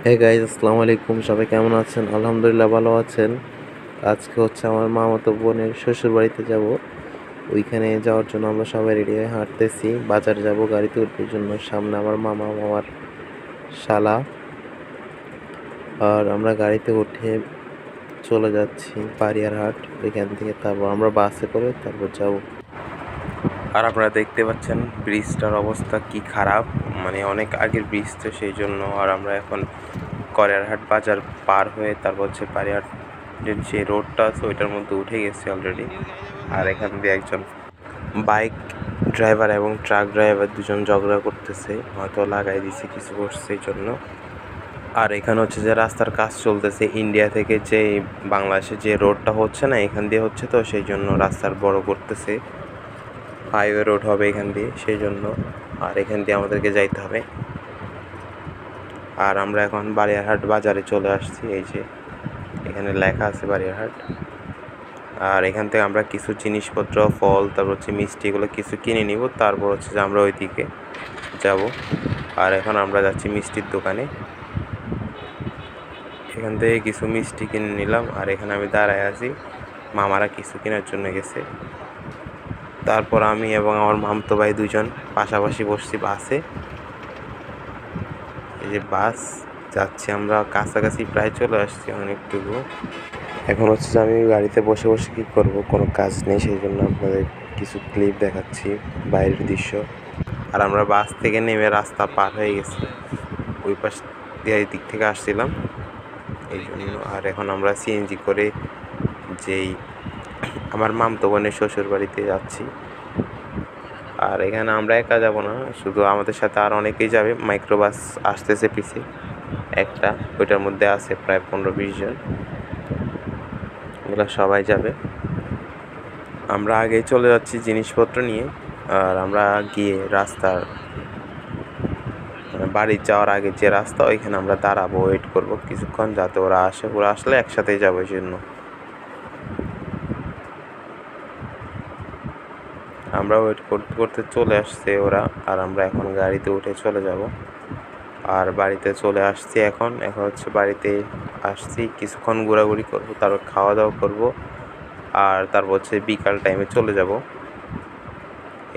Hey guys, আসসালামু আলাইকুম। সবাই কেমন আছেন? আলহামদুলিল্লাহ ভালো আছেন। আজকে হচ্ছে আমার মামাতো বোনের শ্বশুর বাড়িতে যাব। ওইখানে যাওয়ার জন্য আমরা সবাই রেডি হয়ে হাঁটতেছি। বাজার যাব গাড়িতে উঠবার জন্য। সামনে আমার মামা, মামার শালা। আর আমরা গাড়িতে উঠে চলে যাচ্ছি বারিয়ারহাট। ওইখান থেকে তারপর আমরা বাসে করে তারপর যাব। আর আপনারা দেখতে পাচ্ছেন ব্রিজটার অবস্থা কি খারাপ, মানে অনেক আগের ব্রিজ তো সেই জন্য। আর আমরা এখন করিয়ারহাট বাজার পার হয়ে তারপর হচ্ছে বারিয়ারহাটের যে রোডটা আছে ওইটার মধ্যে উঠে গেছি অলরেডি। আর এখান দিয়ে একজন বাইক ড্রাইভার এবং ট্রাক ড্রাইভার দুজন ঝগড়া করতেছে, হয়তো লাগাই দিছে কিছু করছে এই জন্য। আর এখানে হচ্ছে যে রাস্তার কাজ চলতেছে, ইন্ডিয়া থেকে যে বাংলাদেশে যে রোডটা হচ্ছে না এখান দিয়ে হচ্ছে, তো সেই জন্য রাস্তার বড় করতেছে, হাইওয়ে রোড হবে এখান দিয়ে সেই জন্য। আর এখান দিয়ে আমাদেরকে যাইতে হবে। আর আমরা এখন বারিয়ারহাট বাজারে চলে আসছি। এই যে এখানে লেখা আছে বারিয়ারহাট। আর এখান থেকে আমরা কিছু জিনিসপত্র, ফল, তারপর হচ্ছে মিষ্টি, এগুলো কিছু কিনে নিব। তারপর হচ্ছে যে আমরা ওই দিকে যাব। আর এখন আমরা যাচ্ছি মিষ্টির দোকানে। এখান থেকে কিছু মিষ্টি কিনে নিলাম। আর এখানে আমি দাঁড়ায় আছি, মামারা কিছু কেনার জন্য গেছে। তারপর আমি এবং আমার মামতো ভাই দুজন পাশাপাশি বসছি বাসে। এই যে বাস যাচ্ছি, আমরা কাছাকাছি প্রায় চলে আসছি অনেকটুকু। এখন হচ্ছে যে আমি গাড়িতে বসে বসে কী করব, কোনো কাজ নেই, সেই জন্য আপনাদের কিছু ক্লিপ দেখাচ্ছি বাইরের দৃশ্য। আর আমরা বাস থেকে নেমে রাস্তা পার হয়ে গেছি, ওই পাশ দিয়ে এই দিক থেকে আসছিলাম এই জন্য। আর এখন আমরা সিএনজি করে যেই আমার মামতো বোনের শ্বশুর বাড়িতে যাচ্ছি। আর এখানে আমরা একা যাব না, শুধু আমাদের সাথে আর অনেকেই যাবে। মাইক্রোবাস আসতেছে পিছে একটা, ওইটার মধ্যে আছে প্রায় 15-20 জন, ওরা সবাই যাবে। আমরা আগেই চলে যাচ্ছি জিনিসপত্র নিয়ে। আর আমরা গিয়ে রাস্তার বাড়ি যাওয়ার আগে যে রাস্তা, ওইখানে আমরা দাঁড়াবো, ওয়েট করবো কিছুক্ষণ যাতে ওরা আসে। ওরা আসলে একসাথেই যাবো এই জন্য। আমরা ওয়েট করতে করতে চলে আসছে ওরা। আর আমরা এখন গাড়িতে উঠে চলে যাব। আর বাড়িতে চলে আসছি এখন হচ্ছে বাড়িতে আসছি, কিছুক্ষণ ঘোরাঘুরি করবো, তারপর খাওয়া দাওয়া করবো। আর তারপর হচ্ছে বিকাল টাইমে চলে যাব।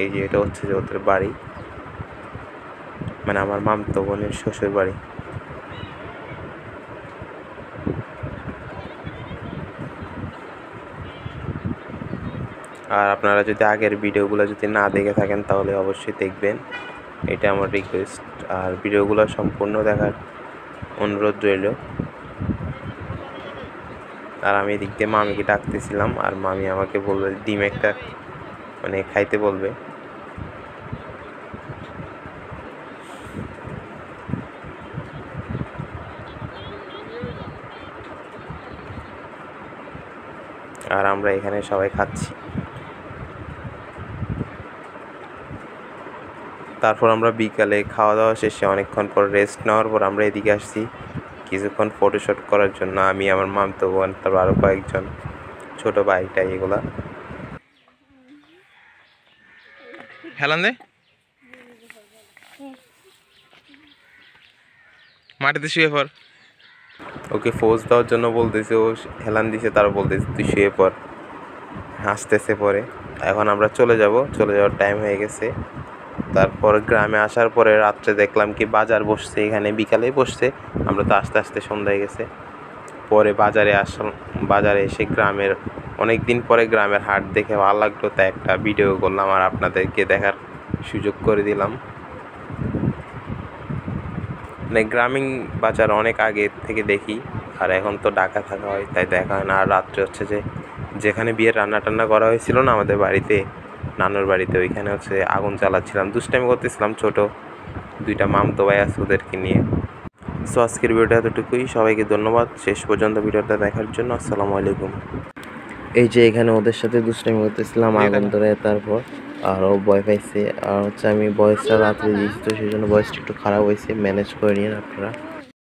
এই যে এটা হচ্ছে যে ওদের বাড়ি, মানে আমার মামতো বোনের শ্বশুর বাড়ি। আর আপনারা যদি আগের ভিডিওগুলো যদি না দেখে থাকেন তাহলে অবশ্যই দেখবেন, এটা আমার রিকোয়েস্ট। আর ভিডিওগুলো সম্পূর্ণ দেখার অনুরোধ রইল। আর আমি এদিক দিয়ে মামিকে ডাকতেছিলাম, আর মামি আমাকে বলবে ডিম একটা মানে খাইতে বলবে। আর আমরা এখানে সবাই খাচ্ছি। তারপর আমরা বিকালে খাওয়া দাওয়া শেষে অনেকক্ষণ পর রেস্ট নেওয়ার পর আমরা এদিকে আসছি কিছুক্ষণ ফটোশ্যুট করার জন্য। আমি, আমার মামতো বোন, তারপর আরও কয়েকজন ছোটো ভাইটাই, এগুলা হেলান দে মাটিতে শুয়ে পর। ওকে ফোজ দেওয়ার জন্য বলতেছে, ও হেলান দিছে, তারও বলতেছে তুই শুয়ে পর, হাসতেছে পরে। এখন আমরা চলে যাওয়ার টাইম হয়ে গেছে। তারপর গ্রামে আসার পরে রাত্রে দেখলাম কি বাজার বসছে, এখানে বিকালেই বসছে। আমরা তো আস্তে আস্তে সন্ধ্যা হয়ে গেছে। পরে বাজারে আসলাম, বাজারে এসে গ্রামের অনেক দিন পরে গ্রামের হাট দেখে ভালো লাগলো, তাই একটা ভিডিও করলাম আর আপনাদেরকে দেখার সুযোগ করে দিলাম। মানে গ্রামীণ বাজার অনেক আগে থেকে দেখি, আর এখন তো ঢাকা থাকা হয় তাই দেখা হয় না। আর রাত্রে হচ্ছে যে যেখানে বিয়ের রান্না টান্না করা হয়েছিল না আমাদের বাড়িতে, নানুর বাড়িতে, ওইখানে হচ্ছে আগুন জ্বালাচ্ছিলাম, দুষ্টামি করতেছিলাম, ছোটো দুইটা মামতো ভাই আছে ওদেরকে নিয়ে। সো আজকের ভিডিওটা এতটুকুই। সবাইকে ধন্যবাদ শেষ পর্যন্ত ভিডিওটা দেখার জন্য। আসসালামু আলাইকুম। এই যে এখানে ওদের সাথে দুষ্টামি করতেছিলাম আগুন ধরে, তারপর আরও ভয় পাইছে। আর হচ্ছে আমি ভয়েসটা রাত্রে দিয়েছি, তো সেই জন্য ভয়েসটা একটু খারাপ হয়েছে, ম্যানেজ করে নিন আপনারা।